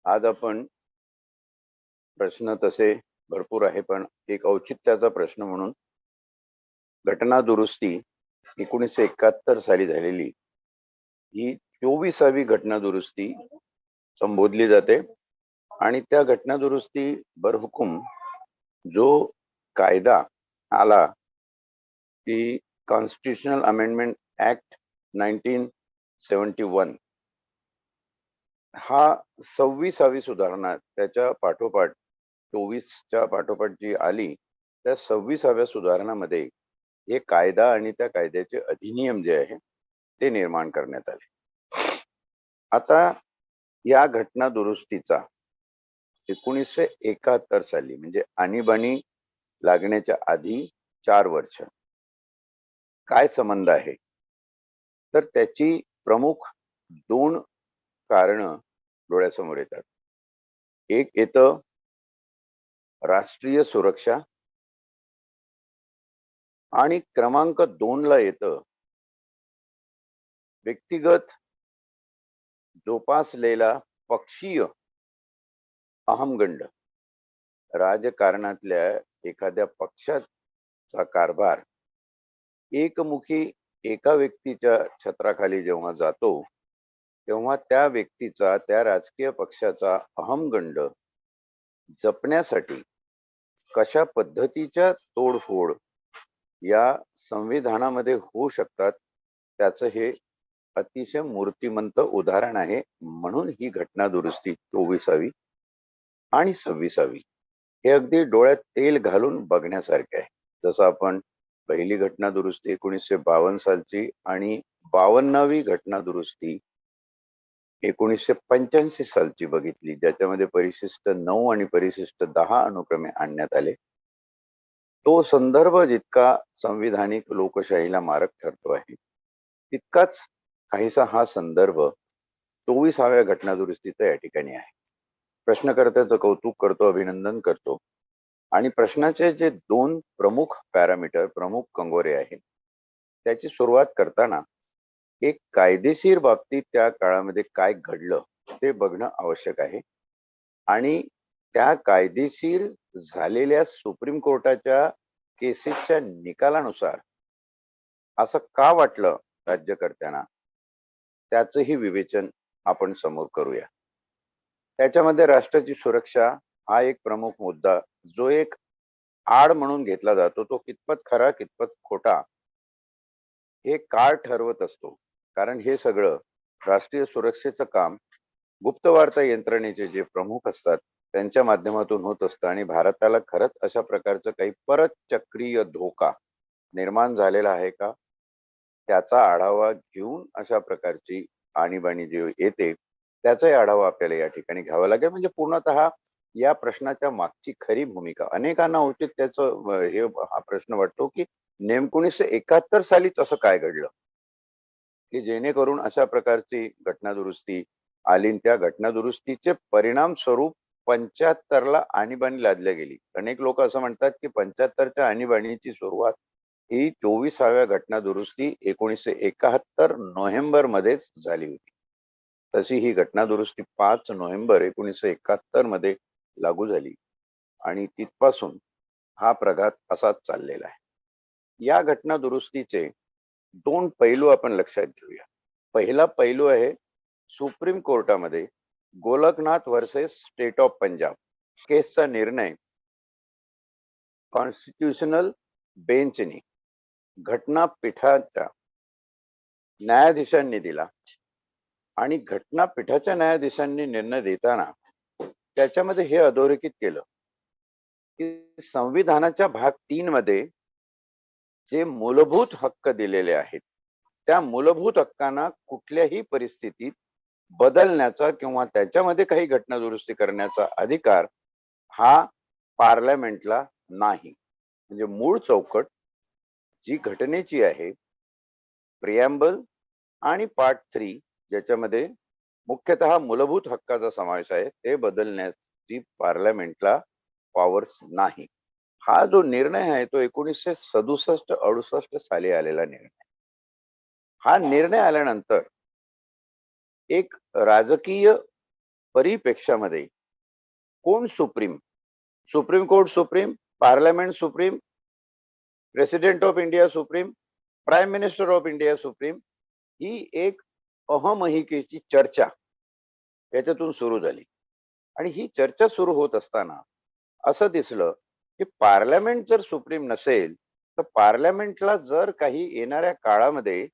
आज आपण प्रश्न तसे भरपूर आहे, पण एक औचित्याचा प्रश्न म्हणून घटना दुरुस्ती 1971 साली झालेली ही 24वी घटना दुरुस्ती संबोधली जाते. आणि त्या घटना दुरुस्ती बरहुकूम जो कायदा आला की कॉन्स्टिट्यूशनल अमेंडमेंट ऍक्ट 1971 हा 26वी सुधारणा त्याच्या पाठोपाठ 24च्या पाठोपाठ जी आली त्या 26व्या सुधारणामध्ये हे कायदा आणि त्या कायद्याचे अधिनियम जे आहे ते निर्माण करण्यात आले. आता या घटना दुरुस्तीचा 1971 साली म्हणजे आणीबाणी लागण्याच्या आधी 4 वर्ष काय संबंध आहे, तर त्याची प्रमुख 2 कारण डोळ्यासमोर येतात. एक येतं राष्ट्रीय सुरक्षा आणि क्रमांक 2 ला येतं व्यक्तिगत जोपासलेला पक्षीय अहमगंड. राजकारणातल्या एखाद्या पक्षाचा कारभार एकमुखी एका व्यक्तीच्या छत्राखाली जेव्हा जातो तेव्हा त्या व्यक्तीचा त्या राजकीय पक्षाचा अहमगंड जपण्यासाठी कशा पद्धतीच्या तोडफोड या संविधानामध्ये होऊ शकतात त्याचं हे अतिशय मूर्तिमंत उदाहरण आहे. म्हणून ही घटना दुरुस्ती 24वी आणि 26वी हे अगदी डोळ्यात तेल घालून बघण्यासारखे आहे. जसं आपण पहिली घटना दुरुस्ती 1952 सालची आणि 52वी घटना दुरुस्ती 1985 सालची बघितली, ज्याच्यामध्ये परिशिष्ट 9 आणि परिशिष्ट 10 अनुक्रमे आणण्यात आले. तो संदर्भ जितका संविधानिक लोकशाहीला मारक ठरतो आहे तितकाच काहीसा हा संदर्भ 24व्या घटना दुरुस्तीचा या ठिकाणी आहे. प्रश्नकर्त्याचं कौतुक करतो, अभिनंदन करतो. आणि प्रश्नाचे जे 2 प्रमुख पॅरामीटर प्रमुख कंगोरे आहेत त्याची सुरुवात करताना एक कायदेशीर बाबतीत त्या काळामध्ये काय घडलं ते बघणं आवश्यक आहे. आणि त्या कायदेशीर झालेल्या सुप्रीम कोर्टाच्या केसेसच्या निकालानुसार असं का वाटलं राज्यकर्त्यांना त्याचंही विवेचन आपण समोर करूया. त्याच्यामध्ये राष्ट्राची सुरक्षा हा एक प्रमुख मुद्दा जो एक आड म्हणून घेतला जातो. तो कितपत खरा कितपत खोटा हे काळ ठरवत असतो. कारण हे सगळं राष्ट्रीय सुरक्षेचं काम गुप्तवार्ता यंत्रणेचे जे प्रमुख असतात त्यांच्या माध्यमातून होत असतं. आणि भारताला खरंच अशा प्रकारचं काही परत चक्रीय धोका निर्माण झालेला आहे का त्याचा आढावा घेऊन अशा प्रकारची आणीबाणी जी येते त्याचाही आढावा आपल्याला या ठिकाणी घ्यावा लागेल. म्हणजे पूर्णतः या प्रश्नाच्या मागची खरी भूमिका अनेकांना औचित्याचं हे हा प्रश्न वाटतो की नेमकं 1971 सालीच असं काय घडलं की जेणेकरून अशा प्रकारची घटना दुरुस्ती आली. त्या घटना दुरुस्तीचे परिणाम स्वरूप 75ला आणीबाणी लादल्या गेली. अनेक लोक असं म्हणतात की 75च्या आणीबाणीची सुरुवात ही 24व्या घटना दुरुस्ती 1971 नोव्हेंबर मध्येच झाली होती. तशी ही घटना दुरुस्ती 5 नोव्हेंबर 1971 मध्ये लागू झाली आणि तिथपासून हा प्रघात असाच चाललेला आहे. या घटना दुरुस्तीचे 2 पैलू आपण लक्षात घेऊया. पहिला पैलू आहे सुप्रीम कोर्टामध्ये Golaknath versus state of Punjab केसचा निर्णय कॉन्स्टिट्यूशनल बेंचने घटनापीठाच्या न्यायाधीशांनी दिला. आणि घटनापीठाच्या न्यायाधीशांनी निर्णय देताना त्याच्यामध्ये हे अधोरेखित केलं की संविधानाच्या भाग 3 मध्ये जे मूलभूत हक्क दिलेले आहेत त्या मूलभूत हक्कांना कुठल्याही परिस्थितीत बदलण्याचा किंवा त्याच्यामध्ये काही घटना दुरुस्ती करण्याचा अधिकार हा पार्लमेंटला नाही. म्हणजे मूळ चौकट जी घटनेची आहे प्रिॲम्बल आणि पार्ट 3 ज्याच्यामध्ये मुख्यतः मूलभूत हक्काचा समावेश आहे ते बदलण्याची पार्लमेंटला पॉवर्स नाही. हा जो निर्णय आहे तो 1967-68 साली आलेला निर्णय. हा निर्णय आल्यानंतर एक राजकीय परिपेक्षामध्ये कोण supreme, supreme court supreme, parliament supreme, president of India supreme, prime minister of India supreme, ही एक अहमहिकेची चर्चा याच्यातून सुरू झाली. आणि ही चर्चा सुरू होत असताना असं दिसलं की पार्लमेंट जर सुप्रीम नसेल तर पार्लमेंटला जर काही येणाऱ्या काळामध्ये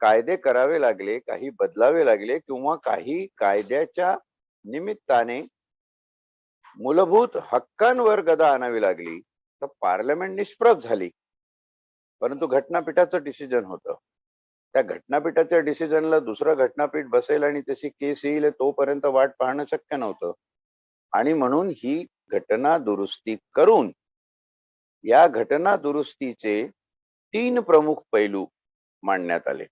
कायदे करावे लागले, काही बदलावे लागले किंवा काही कायद्याच्या निमित्ताने मूलभूत हक्कांवर गदा आणावी लागली तर पार्लमेंट निष्प्रभ झाली. परंतु घटनापीठाचं डिसिजन होतं. त्या घटनापीठाच्या डिसिजनला दुसरं घटनापीठ बसेल आणि तशी केस येईल तोपर्यंत वाट पाहणं शक्य नव्हतं. आणि म्हणून ही घटना दुरुस्ती करून या घटना दुरुस्तीचे 3 प्रमुख पैलू मांडण्यात आले.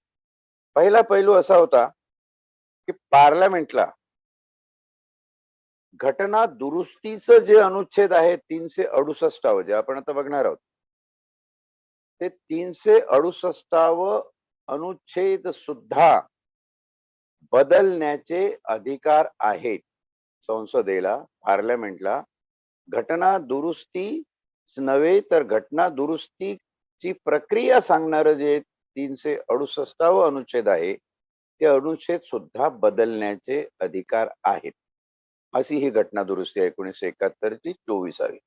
पहिला पैलू असा होता की पार्लमेंटला घटना दुरुस्तीचं जे अनुच्छेद आहे 368 जे आपण आता बघणार आहोत, ते 368 अनुच्छेद सुद्धा बदलण्याचे अधिकार आहेत संसदेला, पार्लमेंटला. घटना दुरुस्तीच नव्हे तर घटना दुरुस्तीची प्रक्रिया सांगणारं जे 368 अनुच्छेद आहे ते अनुच्छेद सुद्धा बदलण्याचे अधिकार आहेत. अशी ही घटना दुरुस्ती 1971 ची 24वी.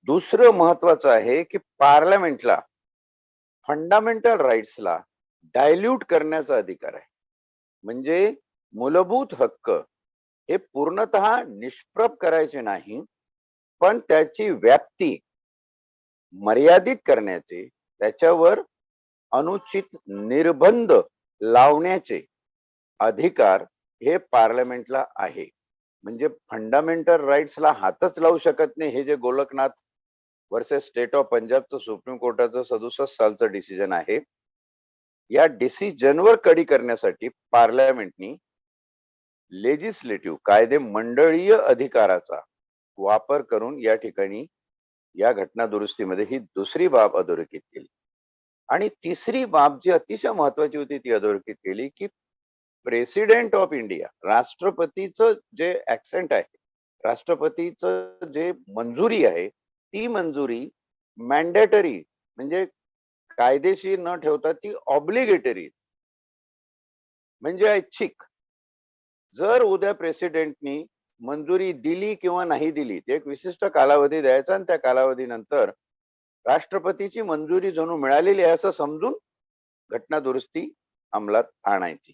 दुसरं महत्वाचं आहे की पार्लमेंटला फंडामेंटल राईट्सला डायल्यूट करण्याचा अधिकार आहे. म्हणजे मूलभूत हक्क हे पूर्णतः निष्प्रभ करायचे नाही, पण त्याची व्याप्ती मर्यादित करण्याचे, त्याच्यावर अनुचित निर्बंध लावण्याचे अधिकार हे पार्लमेंटला आहे. म्हणजे फंडामेंटल राईट्सला हातच लावू शकत नाही, हे जे गोलकनाथ वर्सेस स्टेट ऑफ पंजाबचं सुप्रीम कोर्टाचं 67 सालचं डिसिजन आहे. या डिसिजनवर कडी करण्यासाठी पार्लमेंटनी लेजिस्लेटिव्ह कायदे मंडळीय अधिकाराचा वापर करून या ठिकाणी या घटना दुरुस्तीमध्ये ही दुसरी बाब अधोरेखित केली. आणि तिसरी बाब जी अतिशय महत्वाची होती ती अधोरेखित केली की प्रेसिडेंट ऑफ इंडिया, राष्ट्रपतीचं जे ऍक्सेंट आहे, राष्ट्रपतीचं जे मंजुरी आहे, ती मंजुरी मॅन्डेटरी म्हणजे कायदेशीर न ठेवता ती ऑब्लिगेटरी म्हणजे ऐच्छिक. जर उद्या प्रेसिडेंटनी मंजुरी दिली किंवा नाही दिली, ते एक विशिष्ट कालावधी द्यायचा आणि त्या कालावधीनंतर राष्ट्रपतीची मंजुरी जणू मिळालेली आहे असं समजून घटना दुरुस्ती अंमलात आणायची,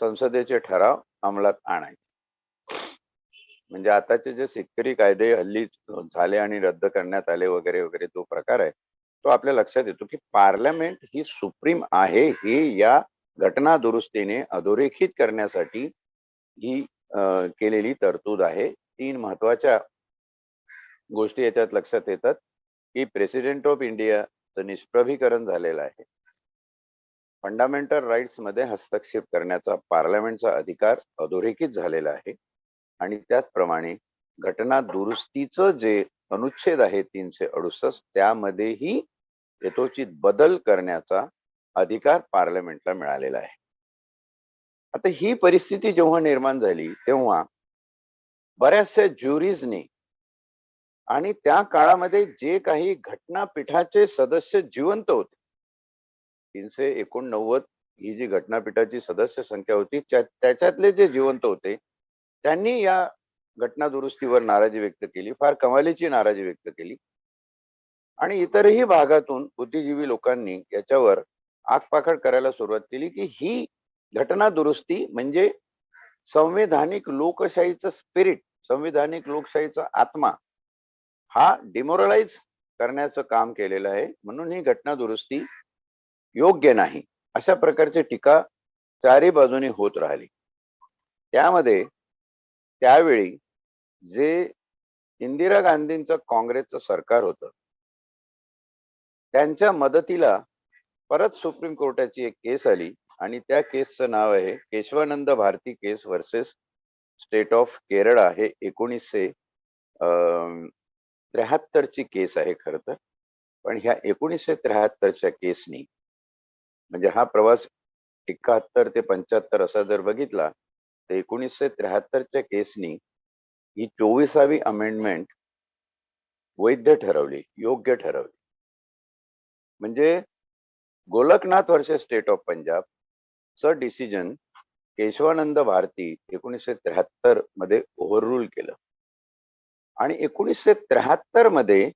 संसदेचे ठराव अंमलात आणायचे. म्हणजे आताचे जे शेतकरी कायदे हल्ली झाले आणि रद्द करण्यात आले वगैरे वगैरे तो प्रकार आहे, तो आपल्या लक्षात येतो की पार्लमेंट ही सुप्रीम आहे हे या घटना दुरुस्तीने अधोरेखित करण्यासाठी ही केलेली तरतूद आहे. 3 महत्वाच्या गोष्टी याच्यात लक्षात येतात की प्रेसिडेंट ऑफ इंडियाचं निष्प्रभीकरण झालेलं आहे. फंडामेंटल राईट्स मध्ये हस्तक्षेप करण्याचा पार्लमेंटचा अधिकार अधोरेखित झालेला आहे. आणि त्याचप्रमाणे घटना दुरुस्तीचं जे अनुच्छेद आहे 368 त्यामध्येही यथोचित बदल करण्याचा अधिकार पार्लमेंटला मिळालेला आहे. आता ही परिस्थिती जेव्हा निर्माण झाली तेव्हा बऱ्याचशा ज्युरीजने आणि त्या काळामध्ये जे काही घटनापीठाचे सदस्य जिवंत होते, 389 ही जी घटनापीठाची सदस्य संख्या होती त्याच्यातले जे जिवंत होते त्यांनी या घटना दुरुस्तीवर नाराजी व्यक्त केली, फार कमालीची नाराजी व्यक्त केली. आणि इतरही भागातून बुद्धिजीवी लोकांनी याच्यावर आगपाखड करायला सुरुवात केली की ही घटना दुरुस्ती म्हणजे संवैधानिक लोकशाहीचं स्पिरिट, संवैधानिक लोकशाहीचा आत्मा हा डिमोरलाइज करण्याचं काम केलेलं आहे, म्हणून ही घटना दुरुस्ती योग्य नाही, अशा प्रकारची टीका चारी बाजूनी होत राहिली. त्यामध्ये त्यावेळी जे इंदिरा गांधींचं काँग्रेसचं सरकार होतं त्यांच्या मदतीला परत सुप्रीम कोर्टाची एक केस आली आणि त्या केसचं नाव आहे केशवानंद भारती केस वर्सेस स्टेट ऑफ केरळा. हे 1973 ची केस आहे खरं तर. पण ह्या 1973च्या केसनी म्हणजे हा प्रवास 71 ते 75 असा जर बघितला तर 1973च्या केसनी ही 24वी अमेंडमेंट वैध ठरवली, योग्य ठरवली. म्हणजे Golaknath versus state of Punjab च डिसिजन केशवानंद भारती 1973 मध्ये ओव्हररूल केलं. आणि 1973 मध्ये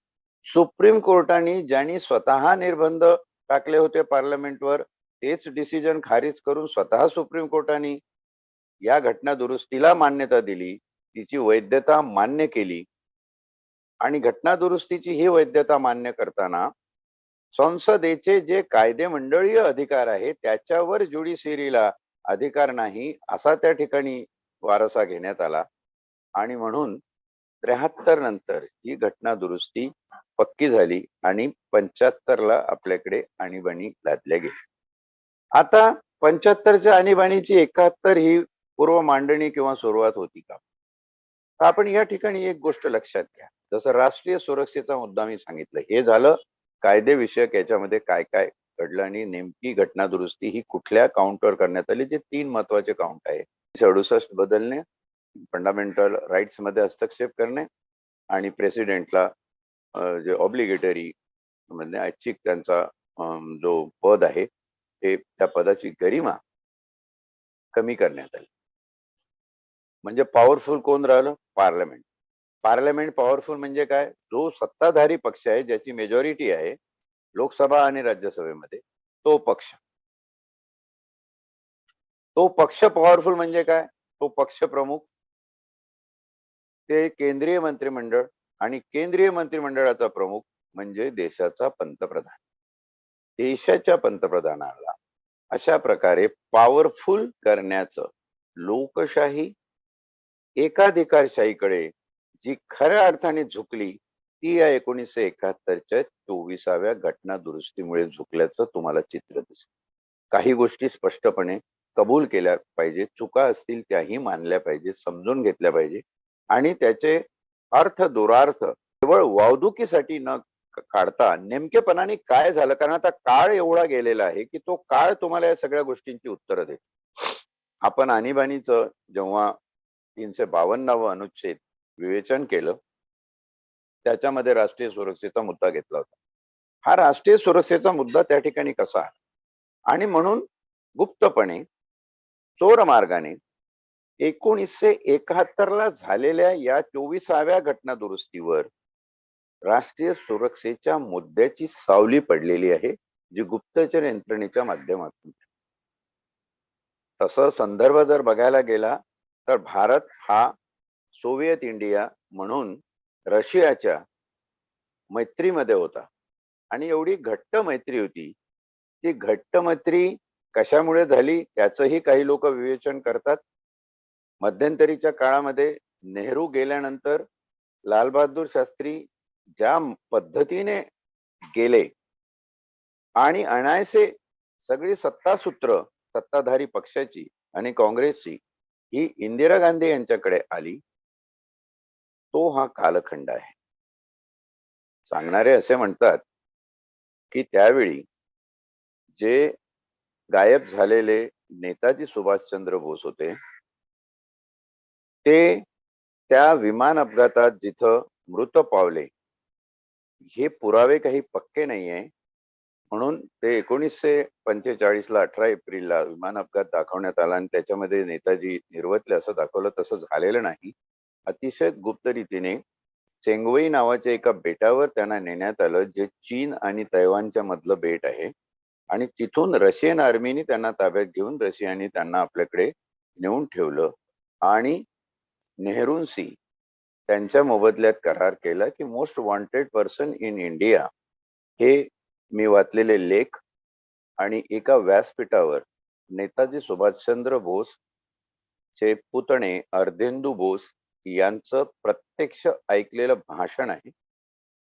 सुप्रीम कोर्टाने ज्यांनी स्वतः निर्बंध टाकले होते पार्लमेंटवर, तेच डिसिजन खारिज करून स्वतः सुप्रीम कोर्टाने या घटना दुरुस्तीला मान्यता दिली, तिची वैधता मान्य केली. आणि घटना दुरुस्तीची ही वैधता मान्य करताना संसदेचे जे कायदे मंडळीय अधिकार आहे त्याच्यावर ज्युडिशियरीला अधिकार नाही, असा त्या ठिकाणी वारसा घेण्यात आला. आणि म्हणून 73 नंतर ही घटना दुरुस्ती पक्की झाली आणि 75ला आपल्याकडे आणीबाणी लादल्या गेली. आता 75च्या आणीबाणीची 71 ही पूर्व मांडणी किंवा सुरुवात होती का? तर आपण या ठिकाणी एक गोष्ट लक्षात घ्या. जसं राष्ट्रीय सुरक्षेचा मुद्दा मी सांगितलं, हे झालं कायदेविषयक याच्यामध्ये काय काय घडलं आणि नेमकी घटना दुरुस्ती ही कुठल्या काउंटवर करण्यात आली, जे 3 महत्वाचे काउंट आहे. 67 बदलणे, फंडामेंटल राईट्स मध्ये हस्तक्षेप करणे आणि प्रेसिडेंटला जे ऑब्लिगेटरी म्हणजे ऐच्छिक त्यांचा जो पद आहे ते त्या पदाची गरिमा कमी करण्यात आली. म्हणजे पॉवरफुल कोण राहिलं? पार्लमेंट. पार्लमेंट पॉवरफुल म्हणजे काय? जो सत्ताधारी पक्ष आहे, ज्याची मेजॉरिटी आहे लोकसभा आणि राज्यसभेमध्ये, तो पक्ष. तो पक्ष पॉवरफुल म्हणजे काय? तो पक्ष प्रमुख, ते केंद्रीय मंत्रिमंडळ आणि केंद्रीय मंत्रिमंडळाचा प्रमुख म्हणजे देशाचा पंतप्रधान. देशाच्या पंतप्रधानाला अशा प्रकारे पॉवरफुल करण्याचं लोकशाही एकाधिकारशाहीकडे जी खऱ्या अर्थाने झुकली, ती या 1971च्या 24व्या घटना दुरुस्तीमुळे झुकल्याचं तुम्हाला चित्र दिसतं. काही गोष्टी स्पष्टपणे कबूल केल्या पाहिजे, चुका असतील त्याही मानल्या पाहिजे, समजून घेतल्या पाहिजे आणि त्याचे अर्थ दुरार्थ केवळ वावदुकीसाठी न काढता नेमकेपणाने काय झालं, कारण आता काळ एवढा गेलेला आहे की तो काळ तुम्हाला या सगळ्या गोष्टींची उत्तरं देतो. आपण आणीबाणीचं जेव्हा 352वा अनुच्छेद विवेचन केलं, त्याच्यामध्ये राष्ट्रीय सुरक्षेचा मुद्दा घेतला होता. हा राष्ट्रीय सुरक्षेचा मुद्दा त्या ठिकाणी कसा आहे आणि म्हणून गुप्तपणे चोर मार्गाने 1971ला झालेल्या या 24व्या घटना दुरुस्तीवर राष्ट्रीय सुरक्षेच्या मुद्द्याची सावली पडलेली आहे, जी गुप्तचर यंत्रणेच्या माध्यमातून. तसं संदर्भ जर बघायला गेला तर भारत हा सोव्हिएत इंडिया म्हणून रशियाच्या मैत्रीमध्ये होता आणि एवढी घट्ट मैत्री होती. ती घट्ट मैत्री कशामुळे झाली त्याचंही काही लोक विवेचन करतात. मध्यंतरीच्या काळामध्ये नेहरू गेल्यानंतर लालबहादूर शास्त्री ज्या पद्धतीने गेले आणि अनायसे सगळी सत्तासूत्र सत्ताधारी पक्षाची आणि काँग्रेसची ही इंदिरा गांधी यांच्याकडे आली, तो हा कालखंड आहे. सांगणारे असे म्हणतात की जे गायब झालेले नेताजी सुभाषचंद्र बोस होते, ते त्या विमान अपघातात जिथं मृत पावले, हे पुरावे काही पक्के नाहीये. म्हणून ते 1945ला 18 एप्रिलला विमान अपघात दाखवण्यात आला आणि त्याच्यामध्ये नेताजी निर्वतले असं दाखवलं. तसं झालेलं नाही. अतिशय गुप्त रीतीने चेंगवई नावाच्या एका बेटावर त्यांना नेण्यात आलं, जे चीन आणि तैवानच्या मधलं बेट आहे. आणि तिथून रशियन आर्मीने त्यांना ताब्यात घेऊन रशियाने त्यांना आपल्याकडे नेऊन ठेवलं आणि नेहरूंशी त्यांच्या मोबदल्यात करार केला की most wanted person in India हे मी वाचलेले लेख आणि एका व्यासपीठावर नेताजी सुभाषचंद्र बोस चे पुतणे अर्धेंदू बोस यांचं प्रत्यक्ष ऐकलेलं भाषण आहे.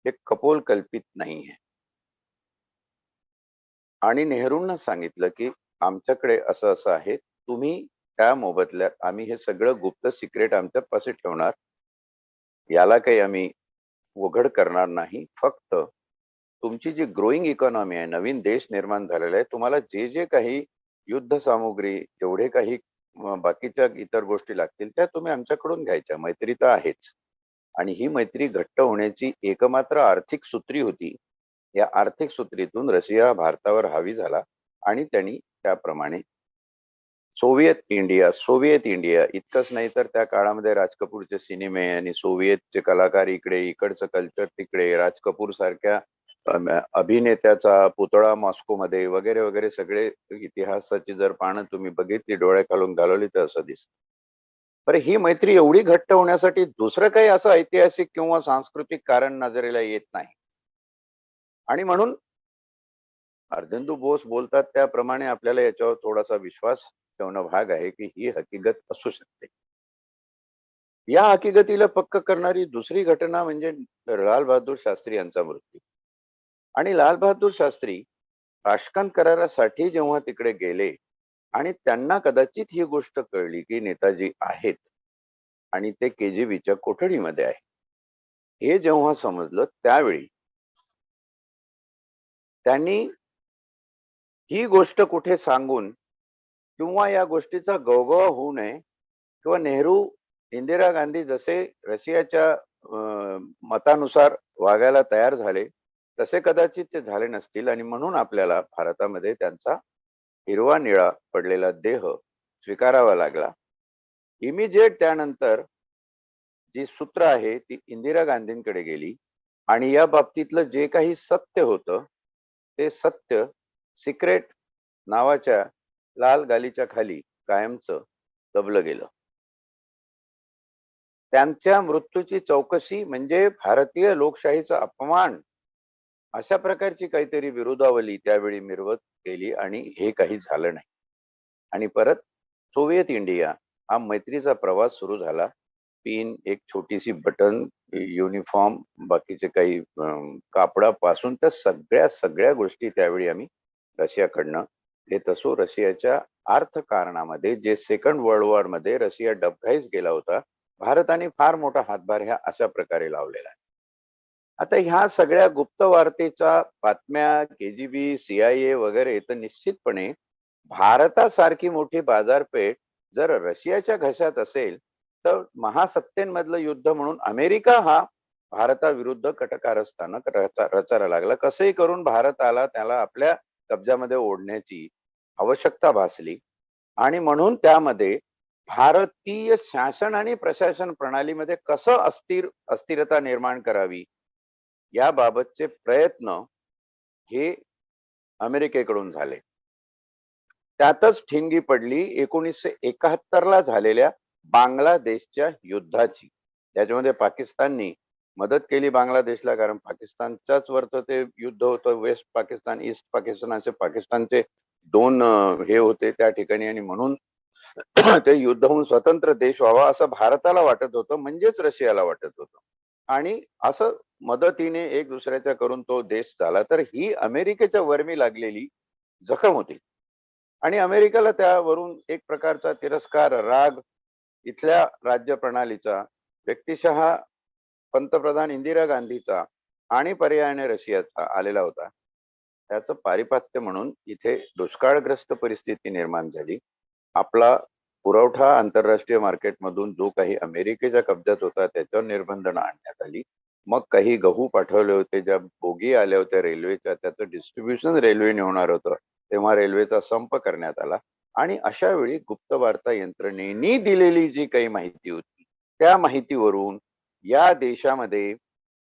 हे कपोल कल्पित नाही आहे. आणि नेहरूंना सांगितलं की आमच्याकडे असं असं आहे, तुम्ही त्या मोबदल्यात आम्ही हे सगळं गुप्त सिक्रेट आमच्या पाशी ठेवणार, याला काही आम्ही उघड करणार नाही. फक्त तुमची जी ग्रोईंग इकॉनॉमी आहे, नवीन देश निर्माण झालेला आहे, तुम्हाला जे जे काही युद्ध सामुग्री जेवढे काही बाकीच्या इतर गोष्टी लागतील त्या तुम्ही आमच्याकडून घ्यायच्या. मैत्री तर आहेच. आणि ही मैत्री घट्ट होण्याची एकमात्र आर्थिक सूत्री होती. या आर्थिक सूत्रीतून रशिया भारतावर हावी झाला आणि त्यांनी त्याप्रमाणे सोव्हिएत इंडिया इतकंच नाही तर त्या काळामध्ये राज कपूरचे सिनेमे आणि सोव्हिएतचे कलाकार इकडे, इकडचं कल्चर तिकडे, राज कपूर सारख्या अभिनेत्याचा पुतळा मॉस्कोमध्ये वगैरे वगैरे सगळे इतिहासाची जर पानं तुम्ही बघितली, डोळ्याखालून घालवली तर असं दिसतं. बरं, ही मैत्री एवढी घट्ट होण्यासाठी दुसरं काही असं ऐतिहासिक किंवा सांस्कृतिक कारण नजरेला येत नाही. आणि म्हणून अर्धेंदू बोस बोलतात त्याप्रमाणे आपल्याला याच्यावर थोडासा विश्वास ठेवणं भाग आहे की ही हकीकत असू शकते. या हकीकतीला पक्क करणारी दुसरी घटना म्हणजे लाल बहादूर शास्त्री यांचा मृत्यू. आणि लाल बहादूर शास्त्री ताशकंद करारासाठी जेव्हा तिकडे गेले आणि त्यांना कदाचित ही गोष्ट कळली की नेताजी आहेत आणि ते KGBच्या कोठडीमध्ये आहे, हे जेव्हा समजलं त्यावेळी त्यांनी ही गोष्ट कुठे सांगून किंवा या गोष्टीचा गवगवा होऊ नये किंवा इंदिरा गांधी जसे रशियाच्या मतानुसार वागायला तयार झाले तसे कदाचित ते झाले नसतील आणि म्हणून आपल्याला भारतामध्ये त्यांचा हिरवा निळा पडलेला देह स्वीकारावा लागला. इमिजिएट त्यानंतर जी सूत्र आहे ती इंदिरा गांधींकडे गेली आणि या बाबतीतलं जे काही सत्य होतं ते सत्य सिक्रेट नावाच्या लाल गालीच्या खाली कायमचं दबलं गेलं. त्यांच्या मृत्यूची चौकशी म्हणजे भारतीय लोकशाहीचा अपमान अशा प्रकारची काहीतरी विरोधावली त्यावेळी मिरवत गेली आणि हे काही झालं नाही. आणि परत सोव्हिएत इंडिया हा मैत्रीचा प्रवास सुरू झाला. पिन, एक छोटीशी बटन, युनिफॉर्म, बाकीचे काही कापडापासून त्या सगळ्या गोष्टी त्यावेळी आम्ही रशियाकडनं घेत असो. रशियाच्या अर्थकारणामध्ये जे सेकंड वर्ल्ड वॉर मध्ये रशिया डबघाईस गेला होता, भारताने फार मोठा हातभार ह्या अशा प्रकारे लावलेला आहे. आता ह्या सगळ्या गुप्त वार्तेच्या बातम्या KGB, CIA वगैरे तर निश्चितपणे भारतासारखी मोठी बाजारपेठ जर रशियाच्या घशात असेल तर महासत्तेमधलं युद्ध म्हणून अमेरिका हा भारताविरुद्ध कटकारस्थान रचायला लागला. कसंही करून भारताला त्याला आपल्या कब्जामध्ये ओढण्याची आवश्यकता भासली आणि म्हणून त्यामध्ये भारतीय शासन आणि प्रशासन प्रणालीमध्ये कसं अस्थिरता निर्माण करावी याबाबतचे प्रयत्न हे अमेरिकेकडून झाले. त्यातच ठिणगी पडली 1971 ला झालेल्या बांगलादेशच्या युद्धाची. त्याच्यामध्ये पाकिस्ताननी मदत केली बांगलादेशला, कारण पाकिस्तानच्याच वरचं ते युद्ध होतं. वेस्ट पाकिस्तान, ईस्ट पाकिस्तान असे पाकिस्तानचे दोन हे होते त्या ठिकाणी आणि म्हणून ते युद्ध होऊन स्वतंत्र देश व्हावा असं भारताला वाटत होतं, म्हणजेच रशियाला वाटत होतं. आणि असं मदतीने एक दुसऱ्याच्या करून तो देश झाला. तर ही अमेरिकेच्या वर्मी लागलेली जखम होती आणि अमेरिकेला त्यावरून एक प्रकारचा तिरस्कार, राग इथल्या राज्य प्रणालीचा, व्यक्तिशः पंतप्रधान इंदिरा गांधीचा आणि पर्यायाने रशियाचा आलेला होता. त्याचं पारिपात्य म्हणून इथे दुष्काळग्रस्त परिस्थिती निर्माण झाली. आपला पुरवठा आंतरराष्ट्रीय मार्केटमधून जो काही अमेरिकेच्या कब्जात होता त्याच्यावर निर्बंध आणण्यात आली. मग काही गहू पाठवले होते, ज्या बोगी आल्या होत्या रेल्वेच्या, त्याचं डिस्ट्रीब्युशन रेल्वेने होणार होतं, तेव्हा रेल्वेचा संप करण्यात आला. आणि अशा वेळी गुप्त वार्ता यंत्रणेनी दिलेली जी काही माहिती होती त्या माहितीवरून या देशामध्ये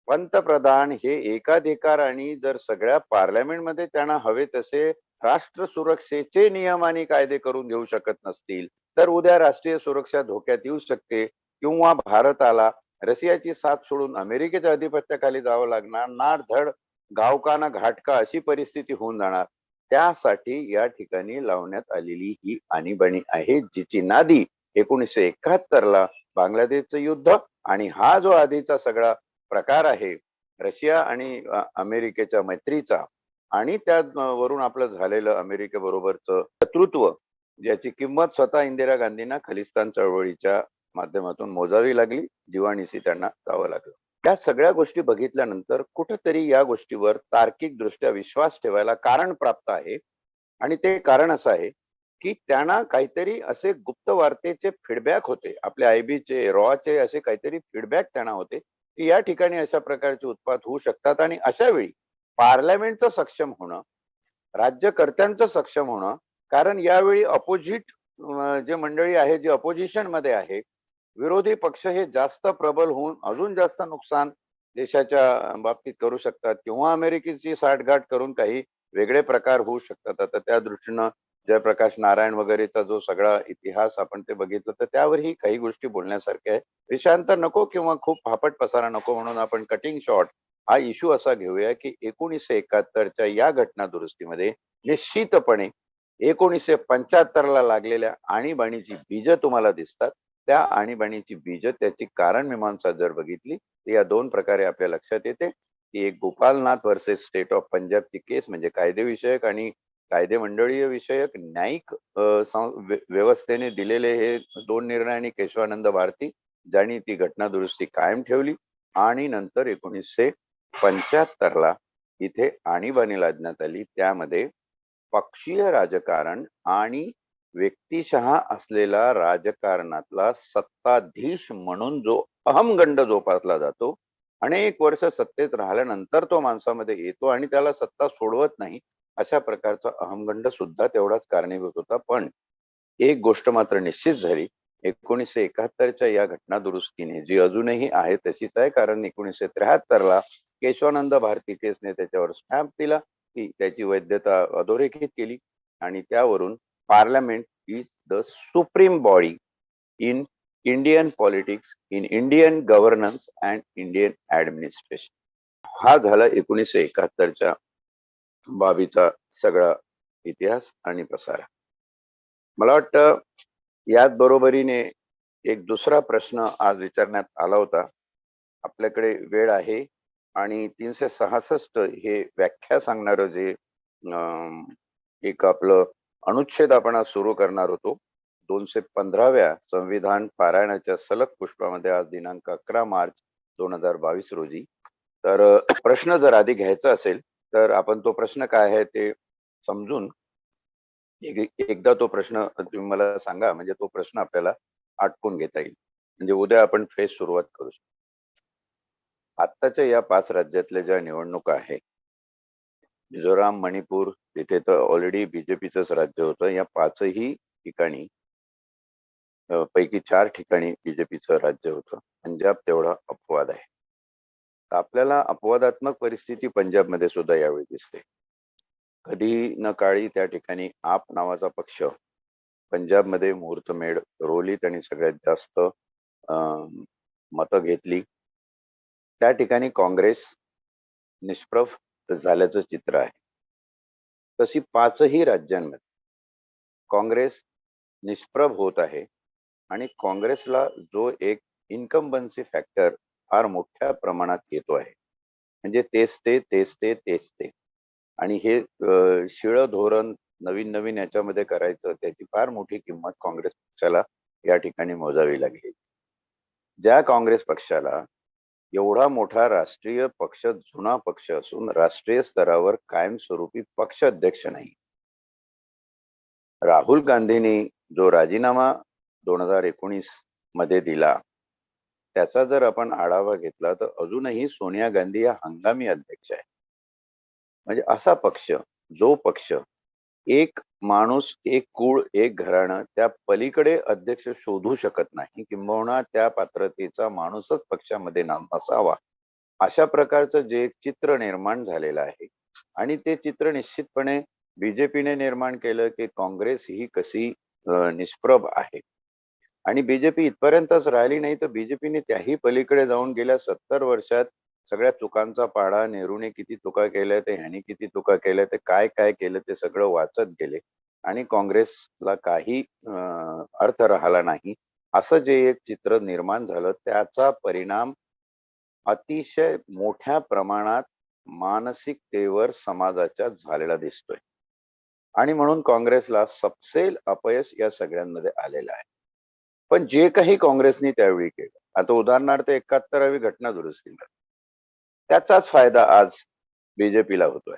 पंतप्रधान हे एकाधिकार आणि जर सगळ्या पार्लमेंटमध्ये त्यांना हवे तसे राष्ट्र सुरक्षेचे नियम आणि कायदे करून घेऊ शकत नसतील तर उद्या राष्ट्रीय सुरक्षा धोक्यात येऊ शकते किंवा भारताला रशियाची साथ सोडून अमेरिकेच्या अधिपत्याखाली जावं लागणार, ना धड गावकाना घाटका अशी परिस्थिती होऊन जाणार. त्यासाठी या ठिकाणी लावण्यात आलेली ही आणीबाणी आहे, जिची नादी 1971 ला बांगलादेशचं युद्ध आणि हा जो आधीचा सगळा प्रकार आहे रशिया आणि अमेरिकेच्या मैत्रीचा आणि त्यावरून आपलं झालेलं अमेरिकेबरोबरचं शत्रुत्व, ज्याची किंमत स्वतः इंदिरा गांधींना खलिस्तान चळवळीच्या माध्यमातून मोजावी लागली, दिवाणीसी त्यांना जावं लागलं. या सगळ्या गोष्टी बघितल्यानंतर कुठेतरी या गोष्टीवर तार्किक दृष्ट्या विश्वास ठेवायला कारण प्राप्त आहे. आणि ते कारण असं आहे की त्यांना काहीतरी असे गुप्त वार्तेचे फीडबॅक होते, आपल्या आयबीचे रॉचे असे काहीतरी फीडबॅक त्यांना होते की या ठिकाणी अशा प्रकारचे उत्पात होऊ शकतात. आणि अशा वेळी पार्लमेंटचं सक्षम होणं, राज्यकर्त्यांचं सक्षम होणं, कारण यावेळी अपोजिट जे मंडळी आहे, जे अपोजिशन मध्ये आहे, विरोधी पक्ष हे जास्त प्रबल होऊन अजून जास्त नुकसान देशाच्या बाबतीत करू शकतात किंवा अमेरिकेची साठगाठ करून काही वेगळे प्रकार होऊ शकतात. आता त्या दृष्टीनं जयप्रकाश नारायण वगैरेचा जो सगळा इतिहास आपण ते बघितलं तर त्यावरही काही गोष्टी बोलण्यासारख्या आहे. विषयांतर नको किंवा खूप फापट पसारा नको म्हणून आपण कटिंग शॉर्ट हा इश्यू असा घेऊया की 1971च्या या घटना दुरुस्तीमध्ये निश्चितपणे 1975ला लागलेल्या आणीबाणीची बीज तुम्हाला दिसतात. त्या आणीबाणीची बीज त्याची कारण मीमांसा जर बघितली तर या दोन प्रकारे आपल्या लक्षात येते की एक गोपालनाथ वर्सेस स्टेट ऑफ पंजाबची केस म्हणजे कायदेविषयक आणि कायदे मंडळीय विषयक न्यायिक व्यवस्थेने दिलेले हे दोन निर्णय आणि केशवानंद भारती ज्यांनी ती घटना दुरुस्ती कायम ठेवली. आणि नंतर 1975ला इथे आणीबाणी लादण्यात आली. त्यामध्ये पक्षीय राजकारण आणि व्यक्तिशः असलेला राजकारणातला सत्ताधीश म्हणून जो अहमगंड जोपासला जातो, अनेक वर्ष सत्तेत राहिल्यानंतर तो माणसामध्ये येतो आणि त्याला सत्ता सोडवत नाही, अशा प्रकारचा अहमगंड सुद्धा तेवढाच कारणीभूत होता. पण एक गोष्ट मात्र निश्चित झाली, 1971च्या या घटना दुरुस्तीने जी अजूनही आहे तशीच आहे, कारण 1973ला केशवानंद भारती केसने त्याच्यावर स्टॅम्प दिला, की त्याची वैधता अधोरेखित केली आणि त्यावरून parliament is the supreme body in Indian politics, in Indian governance and Indian administration. हा झाला 1971च्या बाबीचा सगळा इतिहास आणि पसारा. मला वाटतं याच बरोबरीने एक दुसरा प्रश्न आज विचारण्यात आला होता. आपल्याकडे वेळ आहे आणि 366 हे व्याख्या सांगणारं जे एक आपलं अनुच्छेद आपण आज सुरू करणार होतो. 215व्या संविधान पारायणाच्या सलग पुष्पामध्ये आज दिनांक 11 मार्च 2022 रोजी. तर प्रश्न जर आधी घ्यायचा असेल तर आपण तो प्रश्न काय आहे ते समजून एकदा तो प्रश्न तुम्ही मला सांगा, म्हणजे तो प्रश्न आपल्याला आटपून घेता येईल, म्हणजे उद्या आपण फ्रेश सुरुवात करू शकतो. आत्ताच्या या 5 राज्यातल्या ज्या निवडणुका आहेत, मिझोराम, मणिपूर, तिथे तर ऑलरेडी बीजेपीचंच राज्य होतं. या 5ही ठिकाणी पैकी 4 ठिकाणी बीजेपीचं राज्य होतं. पंजाब तेवढा अपवाद आहे. आपल्याला अपवादात्मक परिस्थिती पंजाबमध्ये सुद्धा यावेळी दिसते. कधी न काळी त्या ठिकाणी आप नावाचा पक्ष पंजाबमध्ये मुहूर्तमेढ रोवली, त्यांनी सगळ्यात जास्त मतं घेतली. त्या ठिकाणी काँग्रेस निष्प्रभ झाल्याचं चित्र आहे. तशी 5ही राज्यांमध्ये काँग्रेस निष्प्रभ होत आहे आणि काँग्रेसला जो एक इन्कम्बन्सी फॅक्टर फार मोठ्या प्रमाणात येतो आहे, म्हणजे तेच ते आणि हे शिळं धोरण नवीन नवीन याच्यामध्ये करायचं, त्याची फार मोठी किंमत काँग्रेस पक्षाला या ठिकाणी मोजावी लागली. ज्या काँग्रेस पक्षाला एवढा मोठा राष्ट्रीय पक्ष, जुना पक्ष असून राष्ट्रीय स्तरावर कायमस्वरूपी पक्ष अध्यक्ष नाही, राहुल गांधींनी जो राजीनामा 2019 मध्ये दिला, त्याचा जर आपण आढावा घेतला तर अजूनही सोनिया गांधी या हंगामी अध्यक्ष आहे. म्हणजे असा पक्ष, जो पक्ष एक माणूस, एक कुळ, एक घराणं, त्या पलीकडे अध्यक्ष शोधू शकत नाही, किंबहुना त्या पात्रतेचा माणूसच पक्षामध्ये नसावा, अशा प्रकारचं जे चित्र निर्माण झालेलं आहे. आणि ते चित्र निश्चितपणे बीजेपीने निर्माण केलं की काँग्रेस ही कशी निष्प्रभ आहे. आणि बीजेपी इथपर्यंतच राहिली नाही, तर बीजेपीने त्याही पलीकडे जाऊन गेल्या 70 वर्षात सगळ्या चुकांचा पाढा, नेहरूने किती चुका केल्या, ते ह्यानी किती चुका केल्या, ते काय काय केलं ते सगळं वाचत गेले आणि काँग्रेसला काही अर्थ राहिला नाही, असं जे एक चित्र निर्माण झालं, त्याचा परिणाम अतिशय मोठ्या प्रमाणात मानसिकतेवर समाजाच्या झालेला दिसतोय. आणि म्हणून काँग्रेसला सपसेल अपयश या सगळ्यांमध्ये आलेलं आहे. पण जे काही काँग्रेसने त्यावेळी केलं, आता उदाहरणार्थ 71वी घटना दुरुस्ती, त्याचाच फायदा आज बीजेपीला होतोय.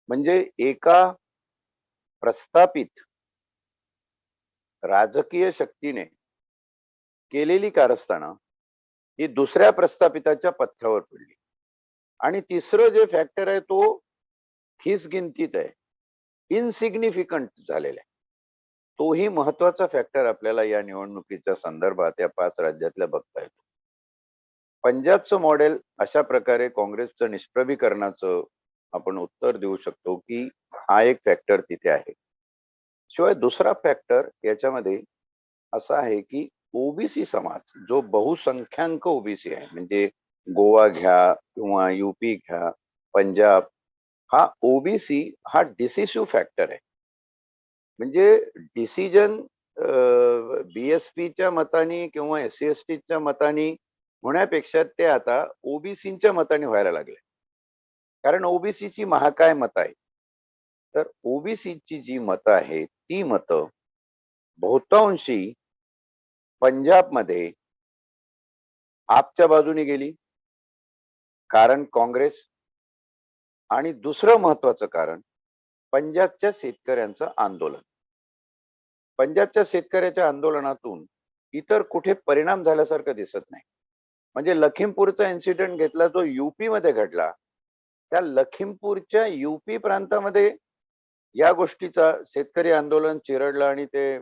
म्हणजे एका प्रस्थापित राजकीय शक्तीने केलेली कारस्थानं ही दुसऱ्या प्रस्थापिताच्या पथ्यावर पडली. आणि तिसरं जे फॅक्टर आहे तो गिनतीत आहे, इनसिग्निफिकंट झालेला आहे. तोही महत्वाचा फॅक्टर आपल्याला या निवडणुकीच्या संदर्भात या 5 राज्यातल्या बघता येतो. पंजाबचं मॉडेल अशा प्रकारे काँग्रेसचं निष्प्रभीकरणाचं आपण उत्तर देऊ शकतो, की हा एक फॅक्टर तिथे आहे. शिवाय दुसरा फॅक्टर याच्यामध्ये असा आहे, की ओबीसी समाज जो बहुसंख्याक ओबीसी आहे, म्हणजे गोवा घ्या किंवा यूपी घ्या, पंजाब, हा ओबीसी हा डिसिसिव्ह फॅक्टर आहे. म्हणजे डिसिजन बीएसपीच्या मतानी किंवा एससी-एसटीच्या मतानी होण्यापेक्षा ते आता ओबीसीच्या मताने व्हायला लागले. कारण ओबीसीची महाकाय मतं आहे. तर ओबीसीची जी मतं आहेत, ती मतं बहुतांशी पंजाबमध्ये आपच्या बाजूने गेली. कारण काँग्रेस आणि दुसरं महत्वाचं कारण पंजाबच्या शेतकऱ्यांचं आंदोलन. पंजाबच्या शेतकऱ्याच्या आंदोलनातून इतर कुठे परिणाम झाल्यासारखं दिसत नाही. म्हणजे लखीमपूरचा इन्सिडेंट घेतला जो यूपी मध्ये घडला, त्या लखीमपूरच्या यूपी प्रांतामध्ये या गोष्टीचा शेतकरी आंदोलन चिरडलं आणि ते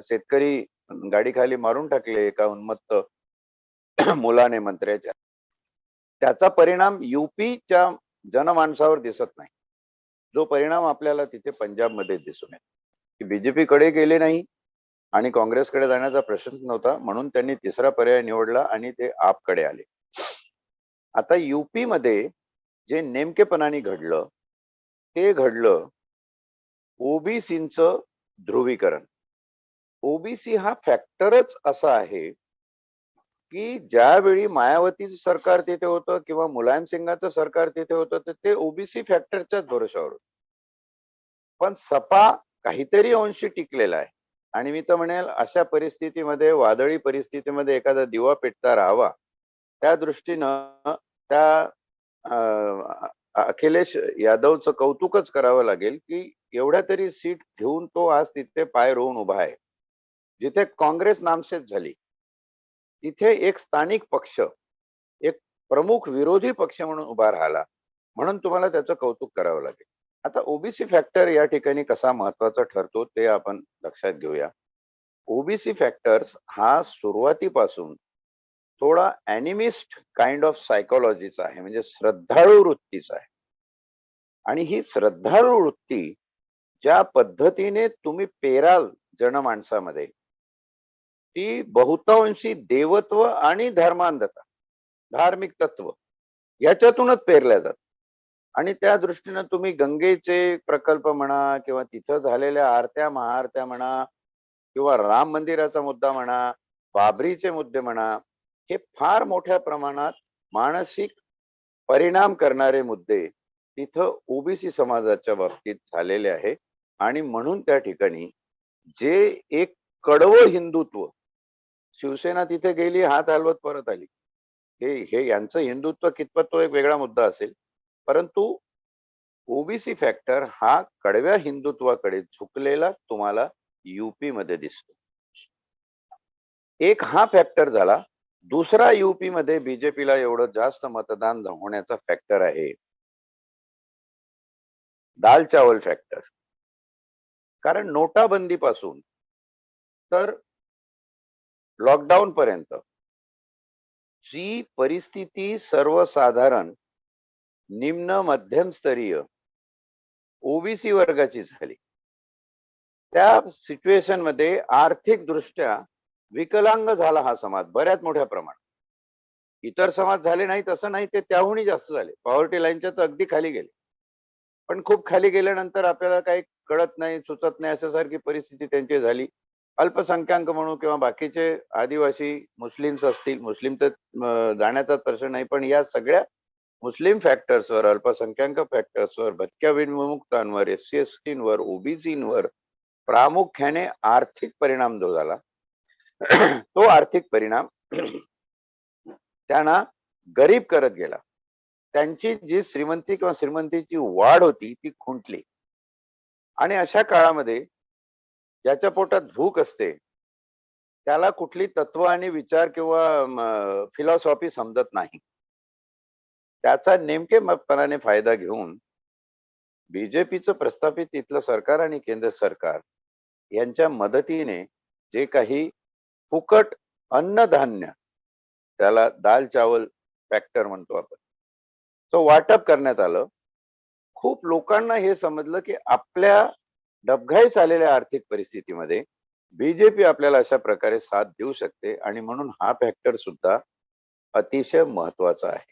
शेतकरी गाडीखाली मारून टाकले एका उन्मत्त मुलाने मंत्र्याच्या. त्याचा परिणाम यूपीच्या जनमानसावर दिसत नाही. जो परिणाम आपल्याला तिथे पंजाबमध्ये दिसून येतो. बीजेपी कडे गेले नाही आणि काँग्रेसकडे जाण्याचा प्रश्न नव्हता, म्हणून त्यांनी तिसरा पर्याय निवडला आणि ते आपकडे आले. आता यूपी मध्ये जे नेमकेपणाने घडलं ते घडलं ओबीसीचं ध्रुवीकरण. ओबीसी हा फॅक्टरच असा आहे की ज्यावेळी मायावतीचं सरकार तिथे होतं किंवा मुलायम सिंगाचं सरकार तिथे होतं, तर ते ओबीसी फॅक्टरच्याच भरोशावर होतं. पण सपा काहीतरी अंशी टिकलेला आहे. आणि मी तर म्हणेल अशा परिस्थितीमध्ये, वादळी परिस्थितीमध्ये एखादा दिवा पेटता राहावा, त्या दृष्टीनं त्या अखिलेश यादवचं कौतुकच करावं लागेल, की एवढ्या तरी सीट घेऊन तो आज तिथे पाय रोवून उभा आहे. जिथे काँग्रेस नामशेष झाली, तिथे एक स्थानिक पक्ष, एक प्रमुख विरोधी पक्ष म्हणून उभा राहिला. म्हणून तुम्हाला त्याचं कौतुक करावं लागेल. आता ओबीसी फॅक्टर या ठिकाणी कसा महत्वाचा ठरतो ते आपण लक्षात घेऊया. ओबीसी फॅक्टर्स हा सुरुवातीपासून थोडा ॲनिमिस्ट काइंड ऑफ सायकॉलॉजीचा आहे, म्हणजे श्रद्धाळू वृत्तीचा आहे. आणि ही श्रद्धाळू वृत्ती ज्या पद्धतीने तुम्ही पेराल जनमानसामध्ये, ती बहुतांशी देवत्व आणि धर्मांधता, धार्मिक तत्व याच्यातूनच पेरल्या जातात. आणि त्या दृष्टीनं तुम्ही गंगेचे प्रकल्प म्हणा किंवा तिथं झालेल्या आरत्या महाआरत्या म्हणा किंवा राम मंदिराचा मुद्दा म्हणा, बाबरीचे मुद्दे म्हणा, हे फार मोठ्या प्रमाणात मानसिक परिणाम करणारे मुद्दे तिथं ओबीसी समाजाच्या बाबतीत झालेले आहे. आणि म्हणून त्या ठिकाणी जे एक कडवं हिंदुत्व, शिवसेना तिथे गेली, हात हलवत परत आली. हे हे यांचं हिंदुत्व कितपत तो एक वेगळा मुद्दा असेल, परंतु ओबीसी फॅक्टर हा कडव्या हिंदुत्वाकडे झुकलेला तुम्हाला यूपी मध्ये दिसतो. एक हा फॅक्टर झाला. दुसरा यूपी मध्ये बीजेपीला एवढं जास्त मतदान होण्याचा फॅक्टर आहे दाल चावल फॅक्टर. कारण नोटाबंदी पासून तर लॉकडाऊन पर्यंत जी परिस्थिती सर्वसाधारण निम्न मध्यम स्तरीय ओबीसी वर्गाची झाली, त्या सिच्युएशन मध्ये आर्थिक दृष्ट्या विकलांग झाला हा समाज बऱ्याच मोठ्या प्रमाणात. इतर समाज झाले नाहीत असं नाही, ते त्याहूनही जास्त झाले. पॉवर्टी लाईनच्या तर अगदी खाली गेले. पण खूप खाली गेल्यानंतर आपल्याला काही कळत नाही, सुचत नाही अशासारखी परिस्थिती त्यांची झाली. अल्पसंख्याक म्हणू किंवा बाकीचे आदिवासी मुस्लिम्स असतील, मुस्लिम तर जाण्याचा प्रश्न नाही, पण या सगळ्या मुस्लिम फॅक्टर्सवर, अल्पसंख्याक फॅक्टर्सवर, भटक्या विमुक्तांवर, एससी एसटींवर, ओबीसींवर प्रामुख्याने आर्थिक परिणाम जो झाला तो आर्थिक परिणाम त्यांना गरीब करत गेला. त्यांची जी श्रीमंती किंवा श्रीमंतीची वाढ होती ती खुंटली. आणि अशा काळामध्ये ज्याच्या पोटात भूक असते त्याला कुठली तत्व आणि विचार किंवा फिलॉसॉफी समजत नाही. त्याचा नेमकेपणाने फायदा घेऊन बीजेपीचं प्रस्थापित तिथलं सरकार आणि केंद्र सरकार यांच्या मदतीने जे काही फुकट अन्नधान्य, त्याला दाल चावल फॅक्टर म्हणतो आपण, तो वाटप करण्यात आलं. खूप लोकांना हे समजलं की आपल्या डबघाईस आलेल्या आर्थिक परिस्थितीमध्ये बीजेपी आपल्याला अशा प्रकारे साथ देऊ शकते आणि म्हणून हा फॅक्टर सुद्धा अतिशय महत्वाचा आहे.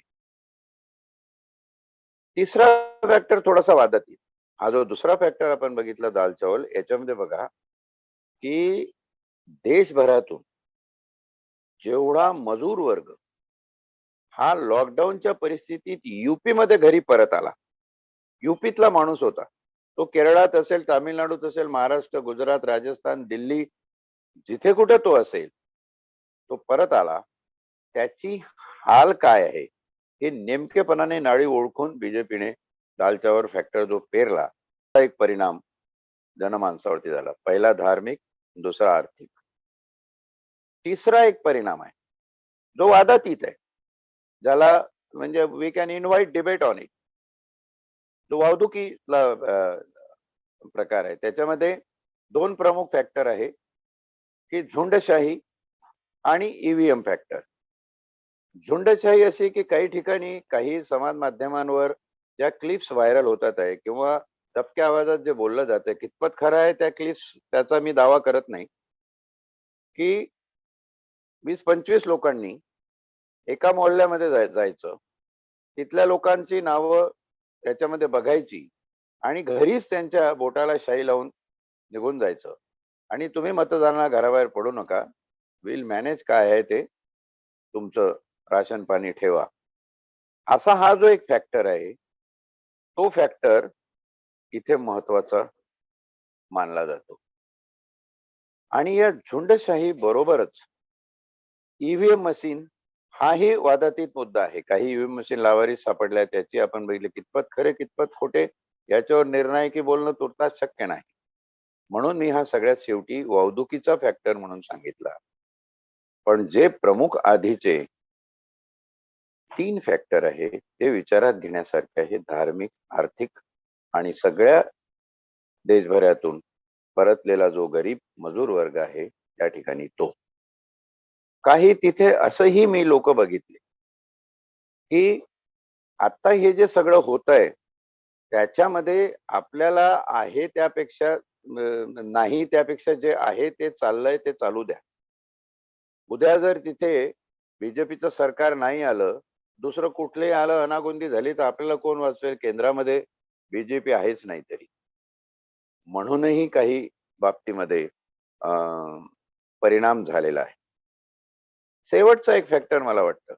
तिसरा फॅक्टर थोडासा वादातीत. हा जो दुसरा फॅक्टर आपण बघितला दाल चावल, याच्यामध्ये बघा की देशभरातून जेवढा मजूर वर्ग हा लॉकडाऊनच्या परिस्थितीत युपी मध्ये घरी परत आला, युपीतला माणूस होता, तो केरळात असेल, तामिळनाडूत असेल, महाराष्ट्र, गुजरात, राजस्थान, दिल्ली, जिथे कुठे तो असेल, तो परत आला. त्याची हाल काय आहे हे नेमकेपणाने नाळी ओळखून बीजेपीने दाल चावल फॅक्टर जो पेरला, एक परिणाम जनमानसावरती झाला. पहिला धार्मिक, दुसरा आर्थिक. तिसरा एक परिणाम आहे जो वादातीत आहे, ज्याला म्हणजे we can invite debate on it. जो वाहतुकीला प्रकार आहे, त्याच्यामध्ये दोन प्रमुख फॅक्टर आहे की झुंडशाही आणि ईव्हीएम फॅक्टर. झुंडशाही अशी की काही ठिकाणी काही समाज माध्यमांवर ज्या क्लिप्स व्हायरल होतात आहे किंवा दबक्या आवाजात जे बोललं जातंय, कितपत खरं आहे त्या क्लिप्स, त्याचा मी दावा करत नाही, की 20-25 लोकांनी एका मोहल्ल्यामध्ये जायचं, तिथल्या लोकांची नावं त्याच्यामध्ये बघायची आणि घरीच त्यांच्या बोटाला शाई लावून निघून जायचं आणि तुम्ही मतदारांना घराबाहेर पडू नका, विल मॅनेज काय आहे ते, तुमचं राशन पाणी ठेवा. असा हा जो एक फॅक्टर आहे, तो फॅक्टर इथे महत्वाचा मानला जातो. आणि या झुंडशाही बरोबरच ईव्हीएम मशीन हाही वादातीत मुद्दा आहे. काही ईव्हीएम मशीन लावारीस सापडल्या, त्याची आपण बघितले कितपत खरे कितपत खोटे याच्यावर निर्णायकी बोलणं तुर्तास शक्य नाही. म्हणून मी हा सगळ्यात शेवटी वावदुकीचा फॅक्टर म्हणून सांगितला. पण जे प्रमुख आधीचे 3 फॅक्टर आहे ते विचारात घेण्यासारखे आहे. धार्मिक, आर्थिक आणि सगळ्या देशभरातून परतलेला जो गरीब मजूर वर्ग आहे त्या ठिकाणी तो. काही तिथे असंही मी लोक बघितले की आता हे जे सगळं होतंय त्याच्यामध्ये आपल्याला आहे त्यापेक्षा नाही त्यापेक्षा जे आहे ते चाललंय ते चालू द्या. उद्या जर तिथे बीजेपीचं सरकार नाही आलं, दुसरं कुठलंही आलं, अनागोंदी झाली तर आपल्याला कोण वाचवेल? केंद्रामध्ये बीजेपी आहेच नाही तरी. म्हणूनही काही बाबतीमध्ये परिणाम झालेला आहे. शेवटचा एक फॅक्टर मला वाटतं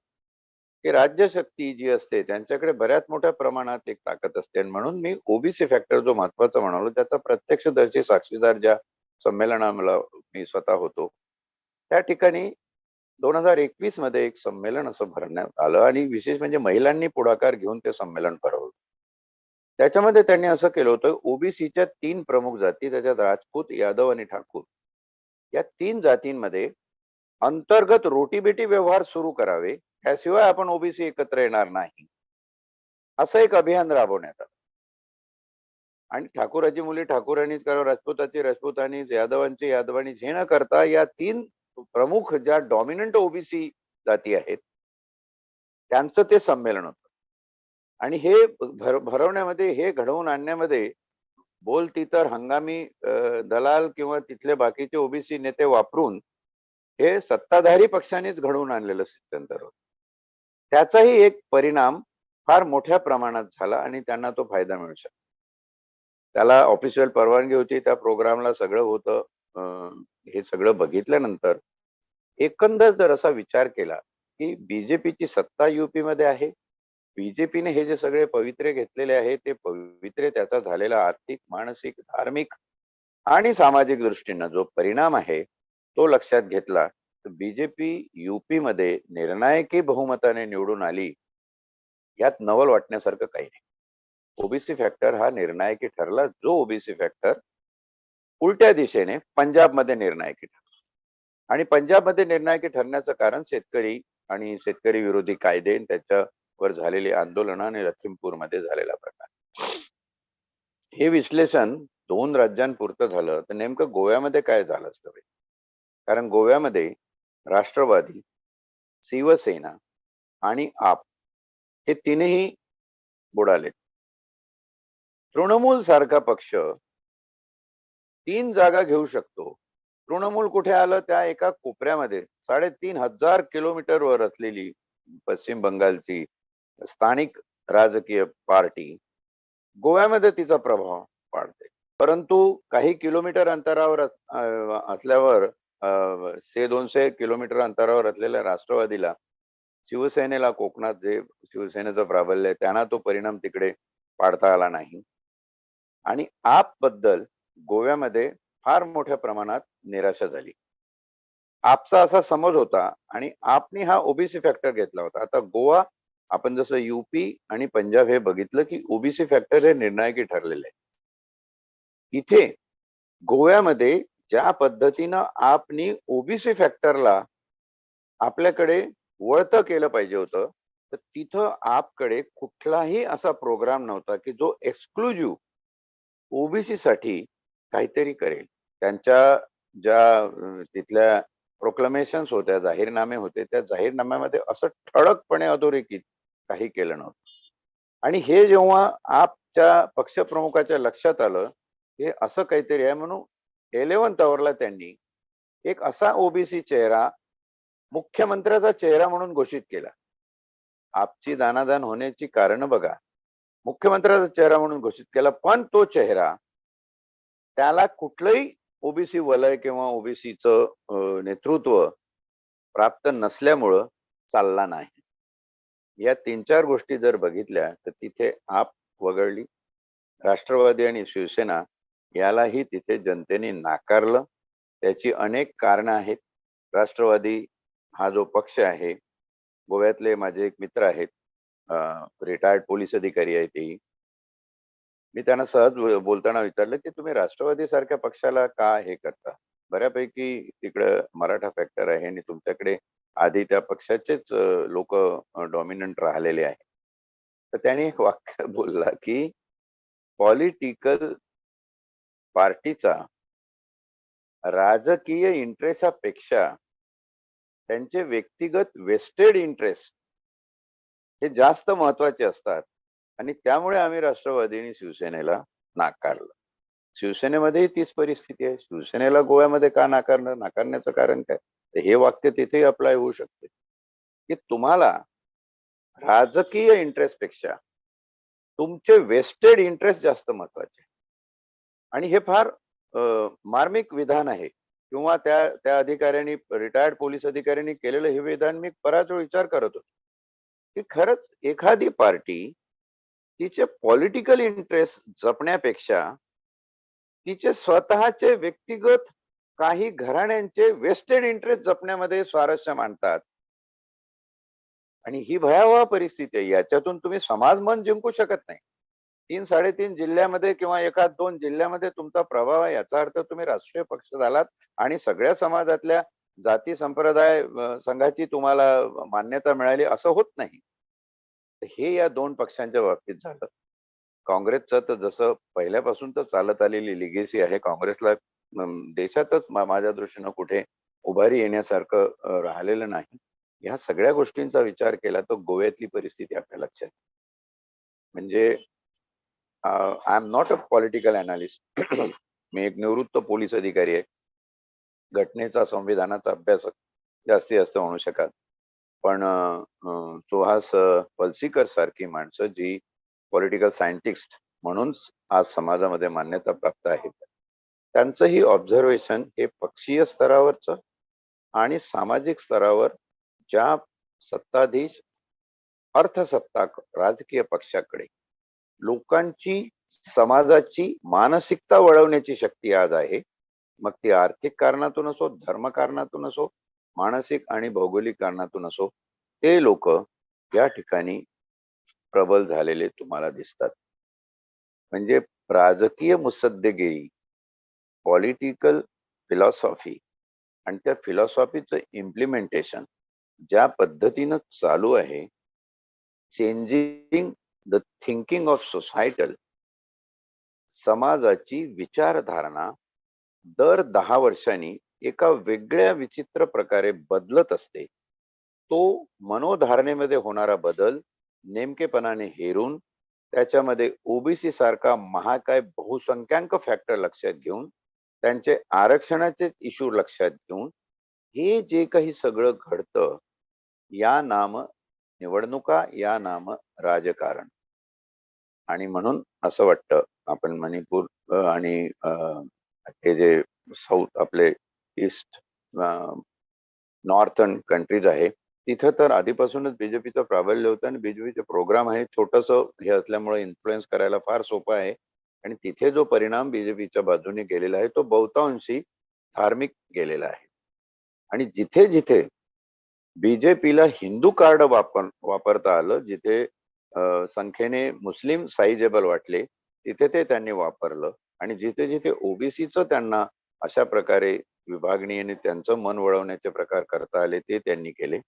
की राज्यशक्ती जी असते त्यांच्याकडे बऱ्याच मोठ्या प्रमाणात एक ताकद असते आणि म्हणून मी ओबीसी फॅक्टर जो महत्वाचा म्हणालो, त्याचा प्रत्यक्षदर्शी साक्षीदार ज्या संमेलनाला मी स्वतः होतो, त्या ठिकाणी 2021 मध्ये एक संमेलन असं भरण्यात आलं आणि विशेष म्हणजे महिलांनी पुढाकार घेऊन ते संमेलन भरवलं. त्याच्यामध्ये त्यांनी असं केलं होतं, ओबीसीच्या 3 प्रमुख जाती, त्याच्यात राजपूत, यादव आणि ठाकूर, या 3 जातींमध्ये अंतर्गत रोटीबेटी व्यवहार सुरू करावे, त्याशिवाय आपण ओबीसी एकत्र येणार नाही, असं एक अभियान राबवण्यात आलं. आणि ठाकूराची मुली ठाकूरांनीच करावं, राजपूताची राजपूतांनीच, यादवांची यादवांनीच, हे न करता या 3 प्रमुख ज्या डॉमिनंट ओबीसी जाती आहेत त्यांचं ते संमेलन होतं. आणि हे भरवण्यामध्ये, हे घडवून आणण्यामध्ये बोलतीतर हंगामी दलाल किंवा तिथले बाकीचे ओबीसी नेते वापरून हे सत्ताधारी पक्षानेच घडवून आणलेलं सिद्धांतर होतं. त्याचाही एक परिणाम फार मोठ्या प्रमाणात झाला आणि त्यांना तो फायदा मिळू शकला. त्याला ऑफिशियल परवानगी होती, त्या प्रोग्रामला सगळं होतं. हे सगळं बघितल्यानंतर एकंदर जर असा विचार केला की बीजेपीची सत्ता युपी मध्ये आहे, बीजेपीने हे जे सगळे पवित्रे घेतलेले आहे ते पवित्रे, त्याचा झालेला आर्थिक, मानसिक, धार्मिक आणि सामाजिक दृष्टीनं जो परिणाम आहे तो लक्षात घेतला तर बीजेपी युपी मध्ये निर्णायकी बहुमताने निवडून आली, यात नवल वाटण्यासारखं काही नाही. ओबीसी फॅक्टर हा निर्णायकी ठरला, जो ओबीसी फॅक्टर उलट्या दिशेने पंजाबमध्ये निर्णायकी ठरला. आणि पंजाबमध्ये निर्णायकी ठरण्याचं कारण शेतकरी आणि शेतकरी विरोधी कायदे आणि त्याच्यावर झालेली आंदोलनं आणि लखीमपूरमध्ये झालेला प्रकार. हे विश्लेषण 2 राज्यांपुरतं झालं तर नेमकं गोव्यामध्ये काय झालं असतं बे? कारण गोव्यामध्ये राष्ट्रवादी, शिवसेना आणि आप हे तीनही बुडाले. तृणमूल सारखा पक्ष 3 जागा घेऊ शकतो. तृणमूल कुठे आलं? त्या एका कोपऱ्यामध्ये 3,500 किलोमीटरवर असलेली पश्चिम बंगालची स्थानिक राजकीय पार्टी गोव्यामध्ये तिचा प्रभाव पाडते. परंतु काही किलोमीटर अंतरावर असल्यावर 100-200 किलोमीटर अंतरावर असलेल्या राष्ट्रवादीला, शिवसेनेला कोकणात जे शिवसेनेचं प्राबल्य आहे त्यांना तो परिणाम तिकडे पाडता आला नाही. आणि आप बद्दल गोव्यामध्ये फार मोठ्या प्रमाणात निराशा झाली. आपचा असा समज होता आणि आपनी हा ओबीसी फॅक्टर घेतला होता. आता गोवा आपण जसं यूपी आणि पंजाब हे बघितलं की ओबीसी फॅक्टर हे निर्णायकी ठरलेले आहे. इथे गोव्यामध्ये ज्या पद्धतीनं आपनी ओबीसी फॅक्टरला आपल्याकडे वळतं केलं पाहिजे होतं, तर तिथं आपकडे कुठलाही असा प्रोग्राम नव्हता की जो एक्सक्लुझिव्ह ओबीसी साठी काहीतरी करेल. त्यांच्या ज्या तिथल्या प्रोक्लेमेशन्स होत्या, जाहीरनामे होते, त्या जाहीरनाम्यामध्ये असं ठळकपणे अधोरेखित काही केलं नव्हतं. आणि हे जेव्हा आपच्या पक्षप्रमुखाच्या लक्षात आलं, हे असं काहीतरी आहे म्हणून 11th आवरला त्यांनी एक असा ओबीसी चेहरा मुख्यमंत्र्याचा चेहरा म्हणून घोषित केला. आपची दानादान होण्याची कारण बघा. मुख्यमंत्र्याचा चेहरा म्हणून घोषित केला, पण तो चेहरा त्याला कुठलंही ओबीसी वलय किंवा ओबीसीचं नेतृत्व प्राप्त नसल्यामुळं चालला नाही. या 3-4 गोष्टी जर बघितल्या तर तिथे आप वगळली. राष्ट्रवादी आणि शिवसेना यालाही तिथे जनतेने नाकारलं. त्याची अनेक कारणं आहेत. राष्ट्रवादी हा जो पक्ष आहे, गोव्यातले माझे एक मित्र आहेत, रिटायर्ड पोलीस अधिकारी आहेत तेही. मी त्यांना सहज बोलताना विचारलं, की तुम्ही राष्ट्रवादी सारख्या पक्षाला का हे करता? बऱ्यापैकी तिकडं मराठा फॅक्टर आहे आणि तुमच्याकडे आधी त्या पक्षाचेच लोक डॉमिनंट राहिलेले आहेत. तर त्याने एक वाक्य बोलला, की पॉलिटिकल पार्टीचा राजकीय इंटरेस्टपेक्षा त्यांचे व्यक्तिगत वेस्टेड इंटरेस्ट हे जास्त महत्वाचे असतात आणि त्यामुळे आम्ही राष्ट्रवादी आणि शिवसेनेला नाकारलं. शिवसेनेमध्येही तीच परिस्थिती आहे. शिवसेनेला गोव्यामध्ये का नाकारणं? नाकारण्याचं कारण काय? तर हे वाक्य तिथेही अप्लाय होऊ शकते, की तुम्हाला राजकीय इंटरेस्ट पेक्षा तुमचे वेस्टेड इंटरेस्ट जास्त महत्वाचे. आणि हे फार मार्मिक विधान आहे किंवा त्या त्या अधिकाऱ्यांनी, रिटायर्ड पोलीस अधिकाऱ्यांनी केलेलं हे विधान मी बराच वेळ विचार करत होतो, की खरंच एखादी पार्टी तिचे पॉलिटिकल इंटरेस्ट जपण्यापेक्षा तिचे स्वतःचे व्यक्तिगत काही घराण्यांचे वेस्टेड इंटरेस्ट जपण्यामध्ये स्वारस्य मानतात. आणि ही भयावह परिस्थिती आहे. याच्यातून तुम्ही समाज मन जिंकू शकत नाही. 3-3.5 जिल्ह्यामध्ये किंवा 1-2 जिल्ह्यामध्ये तुमचा प्रभाव आहे याचा अर्थ तुम्ही राष्ट्रीय पक्ष झालात आणि सगळ्या समाजातल्या जाती संप्रदाय संघाची तुम्हाला मान्यता मिळाली असं होत नाही. हे या 2 पक्षांच्या बाबतीत झालं. काँग्रेसचं तर जसं पहिल्यापासून तर चालत आलेली लिगेसी आहे. काँग्रेसला देशातच माझ्या दृष्टीनं कुठे उभारी येण्यासारखं राहिलेलं नाही. ह्या सगळ्या गोष्टींचा विचार केला तर गोव्यातली परिस्थिती आपल्या लक्षात. म्हणजे I am not a political analyst. मी एक निवृत्त पोलीस अधिकारी आहे. घटनेचा, संविधानाचा अभ्यासक जास्ती असं म्हणू शकाल. पण सुहास पलसीकर सारखी माणसं जी पॉलिटिकल सायंटिस्ट म्हणून आज समाजामध्ये मान्यता प्राप्त आहेत, त्यांचंही ऑब्झर्वेशन हे पक्षीय स्तरावरचं आणि सामाजिक स्तरावर ज्या सत्ताधीश अर्थसत्ता राजकीय पक्षाकडे लोकांची, समाजाची मानसिकता वळवण्याची शक्ती आज आहे. मग ती आर्थिक कारणातून असो, धर्म कारणातून असो, मानसिक आणि भौगोलिक कारणातून असो, ते लोक या ठिकाणी प्रबल झालेले तुम्हाला दिसतात. म्हणजे राजकीय मुत्सद्देगिरी पॉलिटिकल फिलॉसॉफी आणि त्या फिलॉसॉफीचं इम्प्लिमेंटेशन ज्या पद्धतीनं चालू आहे, changing the thinking of societal, समाजाची विचारधारणा दर 10 वर्षांनी एका वेगळ्या विचित्र प्रकारे बदलत असते. तो मनोधारणेमध्ये होणारा बदल नेमकेपणाने हेरून त्याच्यामध्ये ओबीसी सारखा महाकाय बहुसंख्याक फॅक्टर लक्षात घेऊन त्यांचे आरक्षणाचे इश्यू लक्षात घेऊन हे जे काही सगळं घडतं, या नाम निवडणुका, या नाम राजकारण. आणि म्हणून असं वाटतं आपण मणिपूर आणि हे जे साऊथ आपले ईस्ट नॉर्थर्न कंट्रीज आहे, तिथं तर आधीपासूनच बीजेपीचं प्राबल्य होतं आणि बीजेपीचे प्रोग्राम आहे. छोटंसं हे असल्यामुळे इन्फ्लुएन्स करायला फार सोपं आहे आणि तिथे जो परिणाम बीजेपीच्या बाजूने गेलेला आहे, तो बहुतांशी धार्मिक गेलेला आहे. आणि जिथे-जिथे बीजेपीला हिंदू कार्ड वापरता आलं, जिथे संख्येने मुस्लिम साइजेबल वाटले, तिथे ते त्यांनी वापरलं आणि जिथे-जिथे ओबीसीचं त्यांना अशा प्रकारे विभागणी आणि त्यांचं मन वळवण्याचे प्रकार करता आले, ते त्यांनी केले.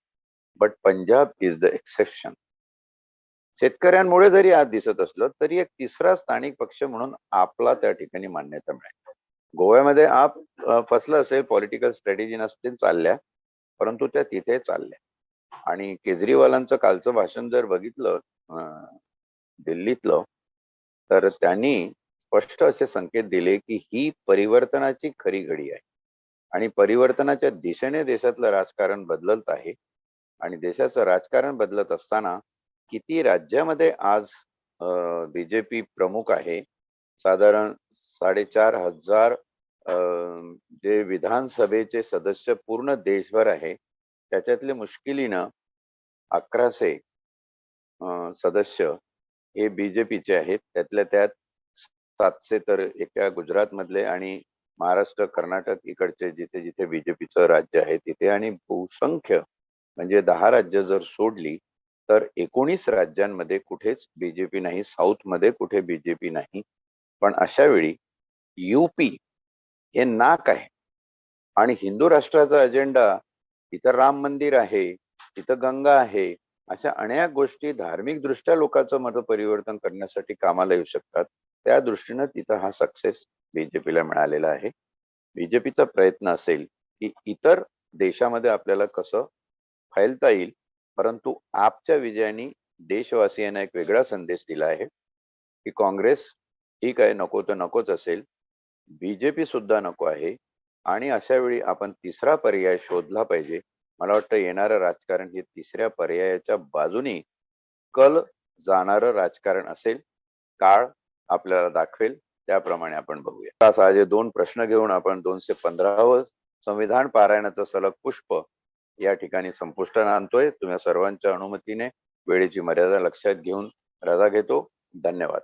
But Punjab is the exception. शेतकऱ्यांमुळे जरी आज दिसत असलं, तरी एक तिसरा स्थानिक पक्ष म्हणून आपला त्या ठिकाणी मान्यता मिळाली. गोव्यामध्ये आप फसलं असेल, पॉलिटिकल स्ट्रॅटेजी नसतील चालल्या, परंतु त्या तिथे चालल्या. आणि केजरीवालांचं कालचं भाषण जर बघितलं दिल्लीतलं, तर त्यांनी स्पष्ट असे संकेत दिले की ही परिवर्तनाची खरी घडी आहे आणि परिवर्तनाच्या दिशेने देशातलं राजकारण बदलत आहे. आणि देशाचं राजकारण बदलत असताना किती राज्यामध्ये आज बीजेपी प्रमुख आहे, साधारण 4,500 जे विधानसभेचे सदस्य पूर्ण देशभर आहे, त्याच्यातले मुश्किलीनं 1100 सदस्य हे बीजेपीचे आहेत. त्यातल्या त्यात 700 तर एका गुजरातमधले आणि महाराष्ट्र, कर्नाटक इकडचे जिथे जिथे बीजेपीचं राज्य आहे तिथे, आणि बहुसंख्य म्हणजे 10 राज्य जर सोडली तर 19 राज्यांमध्ये कुठेच बीजेपी नाही. साऊथमध्ये कुठे बीजेपी नाही. पण अशा वेळी यूपी हे नाक आहे आणि हिंदू राष्ट्राचा अजेंडा, इथं राम मंदिर आहे, इथं गंगा आहे, अशा अनेक गोष्टी धार्मिक दृष्ट्या लोकांचं मत परिवर्तन करण्यासाठी कामाला येऊ शकतात. त्या दृष्टीनं तिथं हा सक्सेस बीजेपीला मिळालेला आहे. बीजेपीचा प्रयत्न असेल की इतर देशामध्ये आपल्याला कसं फैलता येईल, परंतु आपच्या विजयाने देशवासियांना एक वेगळा संदेश दिला आहे की काँग्रेस ठीक आहे, नको तर नकोच असेल, बीजेपी सुद्धा नको आहे आणि अशा वेळी आपण तिसरा पर्याय शोधला पाहिजे. मला वाटतं येणारं राजकारण हे तिसऱ्या पर्यायाच्या बाजूनी कल जाणारं राजकारण असेल. काळ आपल्याला दाखवेल, त्याप्रमाणे आपण बघूया. आज 2 प्रश्न घेऊन आपण 215व संविधान पारायणाचं सलग पुष्प या ठिकाणी संपुष्टात आणतोय. तुम्ही सर्वांच्या अनुमतीने वेळेची मर्यादा लक्षात घेऊन रजा घेतो. धन्यवाद.